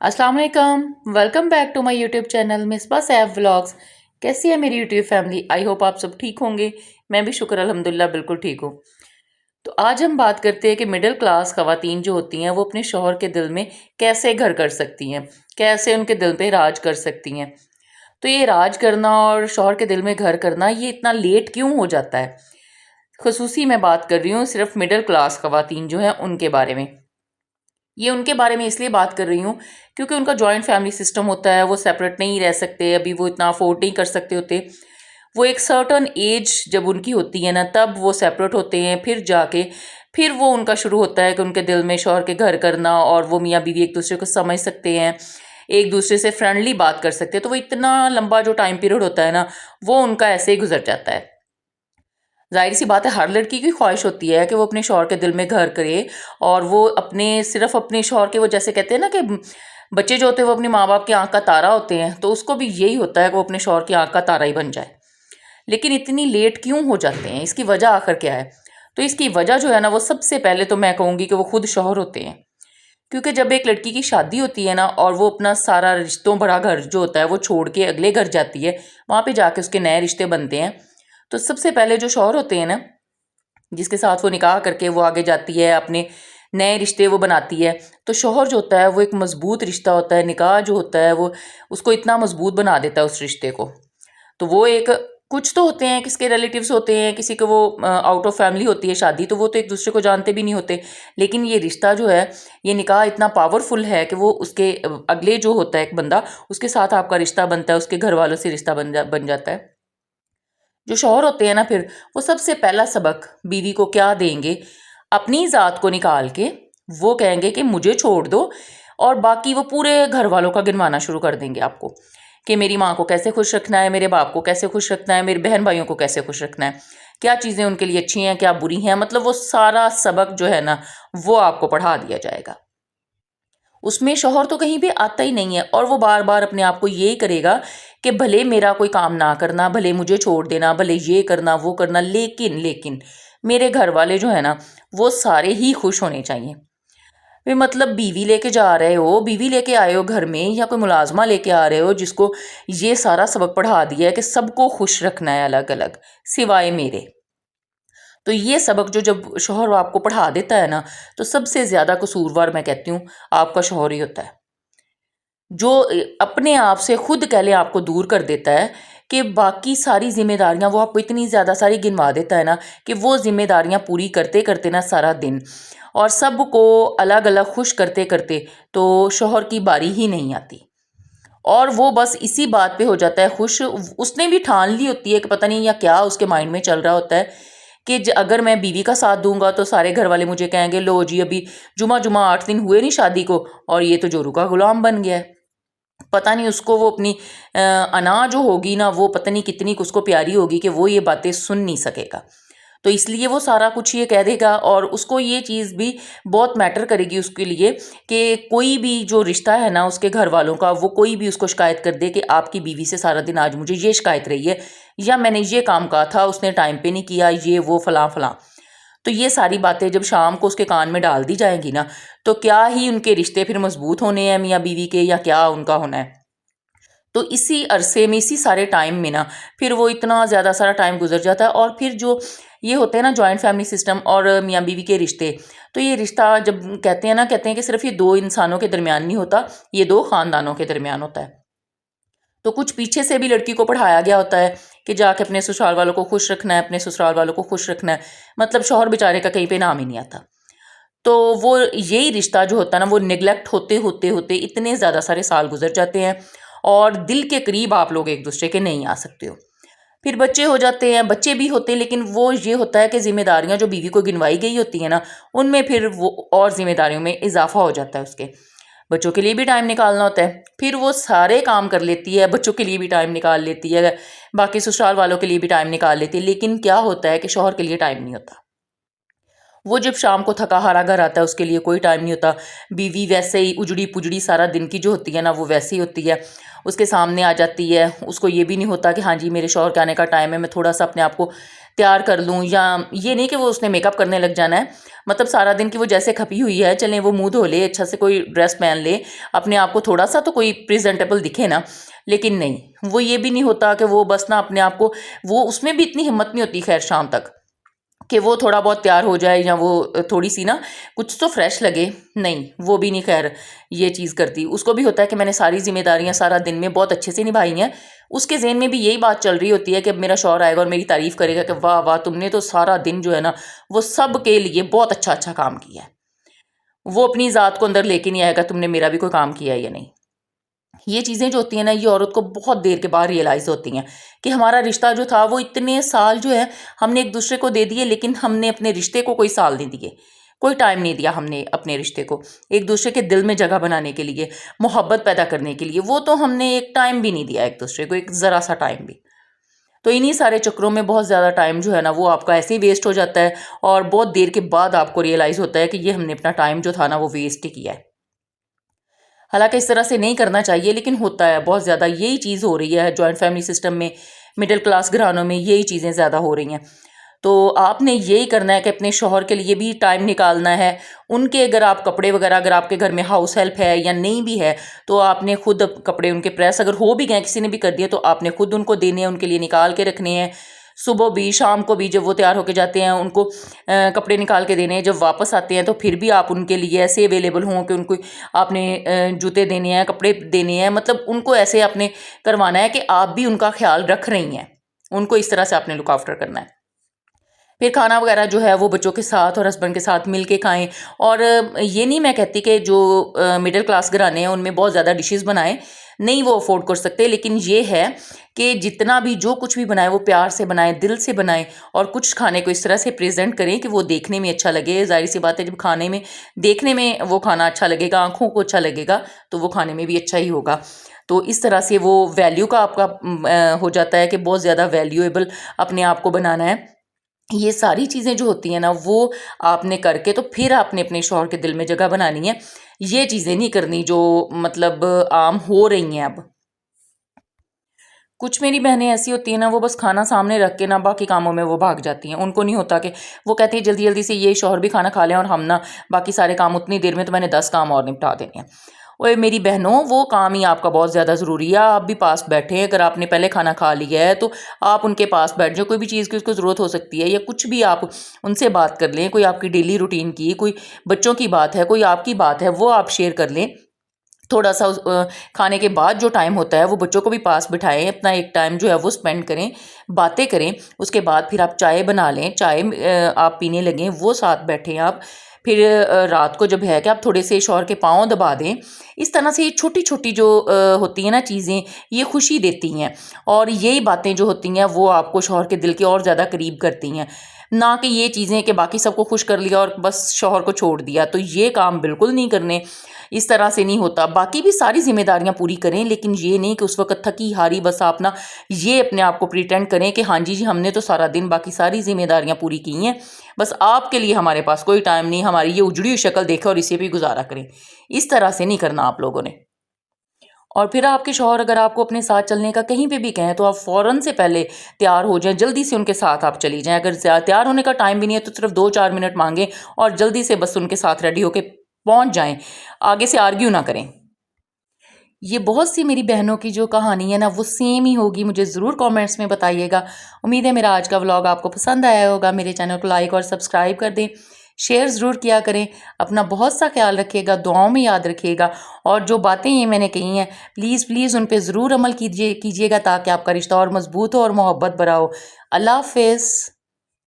अस्सलाम वालेकुम। Welcome back to my YouTube channel Misbah Saif vlogs. कैसी है मेरी यूट्यूब फैमिली? आई होप आप सब ठीक होंगे। मैं भी शुक्र अल्हम्दुलिल्लाह बिल्कुल ठीक हूँ। तो आज हम बात करते हैं कि मिडिल क्लास ख़वातीन जो होती हैं वो अपने शौहर के दिल में कैसे घर कर सकती हैं, कैसे उनके दिल पे राज कर सकती हैं। तो ये राज करना और शौहर के दिल में घर करना ये इतना लेट क्यों हो जाता है? खसूसी मैं बात कर रही हूँ सिर्फ मिडिल क्लास ख़वातीन जो हैं उनके बारे में। ये उनके बारे में इसलिए बात कर रही हूँ क्योंकि उनका जॉइंट फैमिली सिस्टम होता है, वो सेपरेट नहीं रह सकते, अभी वो इतना अफोर्ड नहीं कर सकते होते। वो एक सर्टन एज जब उनकी होती है ना तब वो सेपरेट होते हैं, फिर वो उनका शुरू होता है कि उनके दिल में शौहर के घर करना, और वो मियाँ बीवी एक दूसरे को समझ सकते हैं, एक दूसरे से फ्रेंडली बात कर सकते हैं। तो वो इतना लंबा जो टाइम पीरियड होता है ना वो उनका ऐसे ही गुजर जाता है। ज़ाहिर सी बात है, हर लड़की की ख्वाहिश होती है कि वो अपने शौहर के दिल में घर करे, और वो सिर्फ अपने शौहर के, वो जैसे कहते हैं ना कि बच्चे जो होते हैं वो अपने माँ बाप की आंख का तारा होते हैं, तो उसको भी यही होता है कि वो अपने शौहर की आंख का तारा ही बन जाए। लेकिन इतनी लेट क्यों हो जाते हैं? इसकी वजह आखिर क्या है? तो इसकी वजह जो है ना वो सबसे पहले तो मैं कहूँगी कि वो खुद शौहर होते हैं। क्योंकि जब एक लड़की की शादी होती है ना और वो अपना सारा रिश्तों भरा घर जो होता है वो छोड़ के अगले घर जाती है, वहाँ पे जाके उसके नए रिश्ते बनते हैं। तो सबसे पहले जो शौहर होते हैं ना, जिसके साथ वो निकाह करके वो आगे जाती है, अपने नए रिश्ते वो बनाती है, तो शौहर जो होता है वो एक मज़बूत रिश्ता होता है। निकाह जो होता है वो उसको इतना मज़बूत बना देता है उस रिश्ते को। तो वो एक, कुछ तो होते हैं किसके रिलेटिव्स होते हैं, किसी को वो आउट ऑफ फैमिली होती है शादी, तो वो तो एक दूसरे को जानते भी नहीं होते। लेकिन ये रिश्ता जो है, ये निकाह इतना पावरफुल है कि वो उसके अगले जो होता है एक बंदा, उसके साथ आपका रिश्ता बनता है, उसके घर वालों से रिश्ता बन जाता है। जो शौहर होते हैं ना, फिर वो सबसे पहला सबक बीवी को क्या देंगे, अपनी ज़ात को निकाल के वो कहेंगे कि मुझे छोड़ दो, और बाकी वो पूरे घर वालों का गिनवाना शुरू कर देंगे आपको, कि मेरी माँ को कैसे खुश रखना है, मेरे बाप को कैसे खुश रखना है, मेरे बहन भाइयों को कैसे खुश रखना है, क्या चीज़ें उनके लिए अच्छी हैं क्या बुरी हैं। मतलब वो सारा सबक जो है ना वो आपको पढ़ा दिया जाएगा। उसमें शौहर तो कहीं भी आता ही नहीं है, और वो बार बार अपने आप को यही करेगा कि भले मेरा कोई काम ना करना, भले मुझे छोड़ देना, भले ये करना वो करना, लेकिन लेकिन मेरे घर वाले जो है ना वो सारे ही खुश होने चाहिए। वे मतलब बीवी लेके जा रहे हो, बीवी लेके आए हो घर में, या कोई मुलाजमा लेके आ रहे हो जिसको ये सारा सबक पढ़ा दिया है कि सबको खुश रखना है अलग अलग सिवाय मेरे। तो ये सबक जो जब शौहर आपको पढ़ा देता है ना, तो सबसे ज़्यादा कसूरवार मैं कहती हूँ आपका शौहर ही होता है, जो अपने आप से खुद कहले आपको दूर कर देता है, कि बाकी सारी ज़िम्मेदारियाँ वो आपको इतनी ज़्यादा सारी गिनवा देता है ना, कि वो ज़िम्मेदारियाँ पूरी करते करते ना सारा दिन, और सबको अलग अलग खुश करते करते तो शौहर की बारी ही नहीं आती, और वो बस इसी बात पे हो जाता है खुश। उसने भी ठान ली होती है कि पता नहीं या क्या उसके माइंड में चल रहा होता है, कि अगर मैं बीवी का साथ दूंगा तो सारे घर वाले मुझे कहेंगे, लो जी अभी जुमा जुमा 8 दिन हुए नहीं शादी को, और ये तो जोरू का गुलाम बन गया है। पता नहीं उसको वो अपनी अना जो होगी ना वो पता नहीं कितनी उसको प्यारी होगी कि वो ये बातें सुन नहीं सकेगा। तो इसलिए वो सारा कुछ ये कह देगा, और उसको ये चीज़ भी बहुत मैटर करेगी उसके लिए, कि कोई भी जो रिश्ता है ना उसके घर वालों का, वो कोई भी उसको शिकायत कर दे कि आपकी बीवी से सारा दिन आज मुझे ये शिकायत रही है, या मैंने ये काम कहा था उसने टाइम पे नहीं किया, ये वो फलां फलां। तो ये सारी बातें जब शाम को उसके कान में डाल दी जाएंगी ना, तो क्या ही उनके रिश्ते फिर मजबूत होने हैं मियाँ बीवी के, या क्या उनका होना है। तो इसी अरसे में, इसी सारे टाइम में ना, फिर वो इतना ज़्यादा सारा टाइम गुजर जाता है। और फिर जो ये होते हैं ना जॉइंट फैमिली सिस्टम और मियाँ बीवी के रिश्ते, तो ये रिश्ता जब कहते हैं कि सिर्फ ये दो इंसानों के दरमियान नहीं होता, ये दो ख़ानदानों के दरमियान होता है। तो कुछ पीछे से भी लड़की को पढ़ाया गया होता है कि जाके अपने ससुराल वालों को खुश रखना है, अपने ससुराल वालों को खुश रखना है। मतलब शौहर बेचारे का कहीं पे नाम ही नहीं आता। तो वो यही रिश्ता जो होता है ना वो निगलेक्ट होते होते होते इतने ज़्यादा सारे साल गुजर जाते हैं, और दिल के करीब आप लोग एक दूसरे के नहीं आ सकते हो। फिर बच्चे हो जाते हैं, बच्चे भी होते हैं, लेकिन वो ये होता है कि ज़िम्मेदारियाँ जो बीवी को गिनवाई गई होती हैं ना, उनमें फिर वो और ज़िम्मेदारियों में इजाफा हो जाता है उसके। बच्चों के लिए भी टाइम निकालना होता है, फिर वो सारे काम कर लेती है, बच्चों के लिए भी टाइम निकाल लेती है, बाकी ससुराल वालों के लिए भी टाइम निकाल लेती है, लेकिन क्या होता है कि शौहर के लिए टाइम नहीं होता। वो जब शाम को थका हारा घर आता है उसके लिए कोई टाइम नहीं होता। बीवी वैसे ही उजड़ी पुजड़ी सारा दिन की जो होती है ना वो वैसी होती है, उसके सामने आ जाती है। उसको ये भी नहीं होता कि हाँ जी मेरे शौहर के आने का टाइम है, मैं थोड़ा सा अपने आप को تیار کر لوں، یا یہ نہیں کہ وہ اس نے میک اپ کرنے لگ جانا ہے، مطلب سارا دن کی وہ جیسے کھپی ہوئی ہے، چلیں وہ منہ دھو لے، اچھا سے کوئی ڈریس پہن لے، اپنے آپ کو تھوڑا سا تو کوئی پریزنٹیبل دکھے نا. لیکن نہیں، وہ یہ بھی نہیں ہوتا کہ وہ بس نا اپنے آپ کو، وہ اس میں بھی اتنی ہمت نہیں ہوتی خیر شام تک کہ وہ تھوڑا بہت تیار ہو جائے، یا وہ تھوڑی سی نا کچھ تو فریش لگے. نہیں، وہ بھی نہیں خیر یہ چیز کرتی. اس کو بھی ہوتا ہے کہ میں نے ساری ذمہ داریاں سارا دن میں بہت اچھے سے نبھائی ہیں. اس کے ذہن میں بھی یہی بات چل رہی ہوتی ہے کہ اب میرا شوہر آئے گا اور میری تعریف کرے گا کہ واہ واہ تم نے تو سارا دن جو ہے نا وہ سب کے لیے بہت اچھا اچھا کام کیا ہے. وہ اپنی ذات کو اندر لے کے نہیں آئے گا تم نے میرا بھی کوئی کام کیا ہے یا نہیں. یہ چیزیں جو ہوتی ہیں نا، یہ عورت کو بہت دیر کے بعد ریئلائز ہوتی ہیں کہ ہمارا رشتہ جو تھا وہ اتنے سال جو ہے ہم نے ایک دوسرے کو دے دیے، لیکن ہم نے اپنے رشتے کو کوئی سال نہیں دیے، کوئی ٹائم نہیں دیا ہم نے اپنے رشتے کو ایک دوسرے کے دل میں جگہ بنانے کے لیے، محبت پیدا کرنے کے لیے. وہ تو ہم نے ایک ٹائم بھی نہیں دیا ایک دوسرے کو، ایک ذرا سا ٹائم بھی. تو انہی سارے چکروں میں بہت زیادہ ٹائم جو ہے نا وہ آپ کا ایسے ہی ویسٹ ہو جاتا ہے، اور بہت دیر کے بعد آپ کو ریئلائز ہوتا ہے کہ یہ ہم نے اپنا ٹائم جو تھا نا وہ ویسٹ ہی کیا ہے. حالانکہ اس طرح سے نہیں کرنا چاہیے، لیکن ہوتا ہے بہت زیادہ. یہی چیز ہو رہی ہے جوائنٹ فیملی سسٹم میں، مڈل کلاس گھرانوں میں یہی چیزیں زیادہ ہو رہی ہیں. تو آپ نے یہی کرنا ہے کہ اپنے شوہر کے لیے بھی ٹائم نکالنا ہے. ان کے اگر آپ کپڑے وغیرہ، اگر آپ کے گھر میں ہاؤس ہیلپ ہے یا نہیں بھی ہے، تو آپ نے خود کپڑے ان کے پریس اگر ہو بھی گئے، کسی نے بھی کر دیا، تو آپ نے خود ان کو دینے ہیں، ان کے لیے نکال کے رکھنے ہیں. صبح بھی شام کو بھی جب وہ تیار ہو کے جاتے ہیں ان کو کپڑے نکال کے دینے ہیں. جب واپس آتے ہیں تو پھر بھی آپ ان کے لیے ایسے اویلیبل ہوں کہ ان کو آپ نے جوتے دینے ہیں، کپڑے دینے ہیں، مطلب ان کو ایسے آپ نے کروانا ہے کہ آپ بھی ان کا خیال رکھ رہی ہیں. ان کو اس طرح سے آپ نے لک آفٹر کرنا ہے. پھر کھانا وغیرہ جو ہے وہ بچوں کے ساتھ اور ہسبینڈ کے ساتھ مل کے کھائیں. اور یہ نہیں میں کہتی کہ جو مڈل کلاس گھرانے ہیں ان میں بہت زیادہ ڈشز بنائیں، نہیں وہ افورڈ کر سکتے، لیکن یہ ہے کہ جتنا بھی جو کچھ بھی بنائیں وہ پیار سے بنائیں، دل سے بنائیں، اور کچھ کھانے کو اس طرح سے پریزنٹ کریں کہ وہ دیکھنے میں اچھا لگے. ظاہر سی بات ہے جب کھانے میں، دیکھنے میں وہ کھانا اچھا لگے گا، آنکھوں کو اچھا لگے گا، تو وہ کھانے میں بھی اچھا ہی ہوگا. تو اس طرح سے وہ ویلیو کا آپ کا ہو جاتا ہے کہ بہت زیادہ ویلیویبل اپنے آپ کو بنانا ہے. یہ ساری چیزیں جو ہوتی ہیں نا وہ آپ نے کر کے تو پھر آپ نے اپنے شوہر کے دل میں جگہ بنانی ہے. یہ چیزیں نہیں کرنی جو مطلب عام ہو رہی ہیں اب. کچھ میری بہنیں ایسی ہوتی ہیں نا، وہ بس کھانا سامنے رکھ کے نا باقی کاموں میں وہ بھاگ جاتی ہیں. ان کو نہیں ہوتا کہ وہ کہتی ہیں جلدی جلدی سے یہ شوہر بھی کھانا کھا لیں اور ہم نا باقی سارے کام اتنی دیر میں، تو میں نے 10 کام اور نپٹا دینے ہیں. اوے میری بہنوں، وہ کام ہی آپ کا بہت زیادہ ضروری ہے. آپ بھی پاس بیٹھیں، اگر آپ نے پہلے کھانا کھا لیا ہے تو آپ ان کے پاس بیٹھ جائیں. کوئی بھی چیز کی اس کو ضرورت ہو سکتی ہے یا کچھ بھی آپ ان سے بات کر لیں، کوئی آپ کی ڈیلی روٹین کی، کوئی بچوں کی بات ہے، کوئی آپ کی بات ہے، وہ آپ شیئر کر لیں. تھوڑا سا کھانے کے بعد جو ٹائم ہوتا ہے وہ بچوں کو بھی پاس بٹھائیں، اپنا ایک ٹائم جو ہے وہ سپینڈ کریں، باتیں کریں. اس کے بعد پھر آپ چائے بنا لیں، چائے آپ پینے لگیں، وہ ساتھ بیٹھیں آپ. پھر رات کو جب ہے کہ آپ تھوڑے سے شوہر کے پاؤں دبا دیں. اس طرح سے یہ چھوٹی چھوٹی جو ہوتی ہیں نا چیزیں، یہ خوشی دیتی ہیں. اور یہی باتیں جو ہوتی ہیں وہ آپ کو شوہر کے دل کے اور زیادہ قریب کرتی ہیں. نہ کہ یہ چیزیں کہ باقی سب کو خوش کر لیا اور بس شوہر کو چھوڑ دیا. تو یہ کام بالکل نہیں کرنے، اس طرح سے نہیں ہوتا. باقی بھی ساری ذمہ داریاں پوری کریں، لیکن یہ نہیں کہ اس وقت تھکی ہاری بس آپ نا یہ اپنے آپ کو پریٹینڈ کریں کہ ہاں جی ہم نے تو سارا دن باقی ساری ذمہ داریاں پوری کی ہیں، بس آپ کے لیے ہمارے پاس کوئی ٹائم نہیں، ہماری یہ اجڑی ہوئی شکل دیکھیں اور اسے بھی گزارا کریں. اس طرح سے نہیں کرنا آپ لوگوں نے. اور پھر آپ کے شوہر اگر آپ کو اپنے ساتھ چلنے کا کہیں پہ بھی کہیں تو آپ فوراً سے پہلے تیار ہو جائیں، جلدی سے ان کے ساتھ آپ چلی جائیں. اگر تیار ہونے کا ٹائم بھی نہیں ہے تو صرف 2-4 منٹ مانگیں اور جلدی سے بس ان کے ساتھ ریڈی ہو کے پہنچ جائیں. آگے سے آرگیو نہ کریں. یہ بہت سی میری بہنوں کی جو کہانی ہے نا وہ سیم ہی ہوگی. مجھے ضرور کامنٹس میں بتائیے گا. امید ہے میرا آج کا ولاگ آپ کو پسند آیا ہوگا. میرے چینل کو لائک اور سبسکرائب کر دیں، شیئر ضرور کیا کریں. اپنا بہت سا خیال رکھیے گا، دعاؤں میں یاد رکھیے گا. اور جو باتیں یہ میں نے کہی ہیں پلیز پلیز ان پہ ضرور عمل کیجیے گا تاکہ آپ کا رشتہ اور مضبوط ہو اور محبت بھرا ہو. اللہ حافظ.